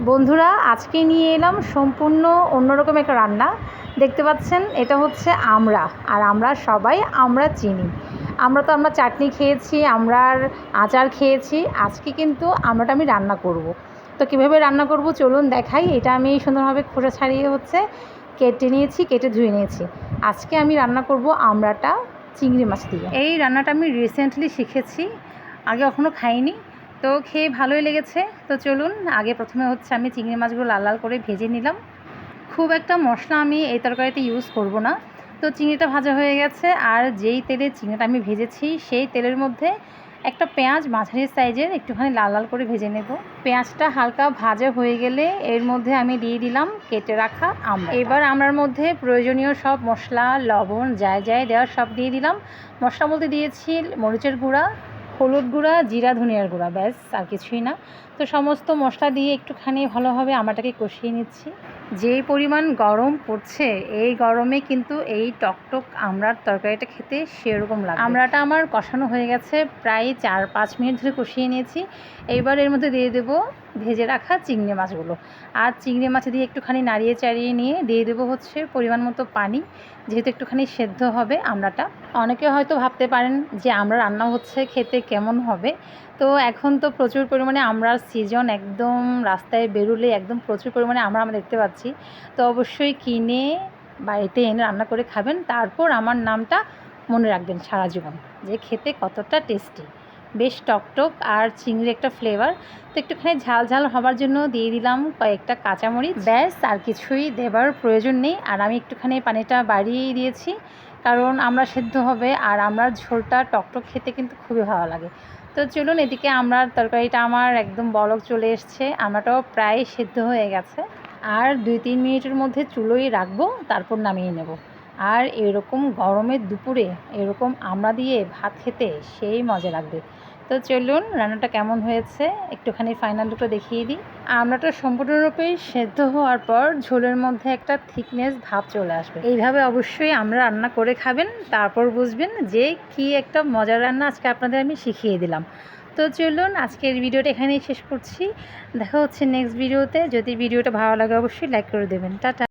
বন্ধুরা, আজকে নিয়ে এলাম সম্পূর্ণ অন্যরকম একটা রান্না। দেখতে পাচ্ছেন, এটা হচ্ছে আমড়া। আর আমরা সবাই আমরা চিনি। আমরা চাটনি খেয়েছি, আমড়ার আচার খেয়েছি। আজকে কিন্তু আমড়াটা আমি রান্না করব। তো কীভাবে রান্না করব চলুন দেখাই। এটা আমি সুন্দরভাবে খোসা ছাড়িয়ে কেটে নিয়েছি, কেটে ধুয়ে নিয়েছি। আজকে আমি রান্না করব আমড়াটা চিংড়ি মাছ দিয়ে। এই রান্নাটা আমি রিসেন্টলি শিখেছি, আগে কখনো খাইনি। তো খেয়ে ভালোই লেগেছে। তো চলুন, আগে প্রথমে আমি চিংড়ি মাছগুলো লাল লাল করে ভেজে নিলাম। খুব একটা মশলা আমি এই তরকারিতে ইউজ করব না। তো চিংড়িটা ভাজা হয়ে গেছে, আর যেই তেলে চিংড়িটা আমি ভেজেছি সেই তেলের মধ্যে একটা পেঁয়াজ মাঝারি সাইজের একটুখানি লাল লাল করে ভেজে নেব। পেঁয়াজটা হালকা ভাজা হয়ে গেলে এর মধ্যে আমি দিয়ে দিলাম কেটে রাখা আমড়া। এবার আমড়ার মধ্যে প্রয়োজনীয় সব মশলা, লবণ, যা দেওয়ার সব দিয়ে দিলাম। মশলা বলতে দিয়েছি মরিচের গুঁড়া, হলুদ গুঁড়া, জিরা, ধনিয়ার গুঁড়া, ব্যাস, আর কিছুই না। তো সমস্ত মশলা দিয়ে একটুখানি ভালোভাবে আমড়াটাকে কষিয়ে নিচ্ছি। যেই পরিমাণ গরম পড়ছে, এই গরমে কিন্তু এই টকটক আমড়ার তরকারিটা খেতে সেরকম লাগে। আমড়াটা আমার কষানো হয়ে গেছে, প্রায় 4-5 মিনিট ধরে কষিয়ে নিয়েছি। এইবার এর মধ্যে দিয়ে দেবো ভেজে রাখা চিংড়ি মাছগুলো। আর চিংড়ি মাছ দিয়ে একটুখানি নাড়িয়ে চাড়িয়ে নিয়ে দিয়ে দেবো পরিমাণ মতো পানি, যেহেতু একটুখানি সেদ্ধ হবে আমড়াটা। অনেকে হয়তো ভাবতে পারেন যে আমড়া রান্না হচ্ছে, খেতে কেমন হবে। তো এখন তো প্রচুর পরিমাণে আমড়ার সিজন, একদম রাস্তায় বেরোলে একদম প্রচুর পরিমাণে আমরা দেখতে পাচ্ছি। তো অবশ্যই কিনে বাড়িতে এনে রান্না করে খাবেন, তারপর আমার নামটা মনে রাখবেন সারা জীবন, যে খেতে কতটা টেস্টি। বেশ টকটক আর চিংড়ি একটা ফ্লেভার। তো একটুখানি ঝাল ঝাল হবার জন্য দিয়ে দিলাম কয়েকটা কাঁচামরিচ, ব্যাস, আর কিছুই দেবার প্রয়োজন নেই। আর আমি একটুখানি পানিটা বাড়িয়েই দিয়েছি, কারণ আমরা সেদ্ধ হবে, আর আমরার ঝোলটা টকটক খেতে কিন্তু খুবই ভালো লাগে। তো চলুন, এদিকে আমড়ার তরকারিটা আমার একদম বলক চলে এসছে, আমড়াটাও প্রায় সেদ্ধ হয়ে গেছে। আর 2-3 মিনিটের মধ্যে চুলোই রাখবো, তারপর নামিয়ে নেব। আর এরকম গরমের দুপুরে এরকম আমড়া দিয়ে ভাত খেতে সেই মজা লাগবে। তো চলুন, রান্নাটা কেমন হয়েছে একটুখানি ফাইনাল লুকটা দেখিয়ে দিই। আমড়াটা সম্পূর্ণরূপে সেদ্ধ হওয়ার পর ঝোলের মধ্যে একটা থিকনেস ভাব চলে আসবে। এইভাবে অবশ্যই আমরা রান্না করে খাবেন, তারপর বুঝবেন যে কি একটা মজার রান্না আজকে আপনাদের আমি শিখিয়ে দিলাম। তো চলুন, আজকের ভিডিওটা এখানেই শেষ করছি। দেখা হচ্ছে নেক্সট ভিডিওতে। যদি ভিডিওটা ভালো লাগে অবশ্যই লাইক করে দেবেন। টাটা।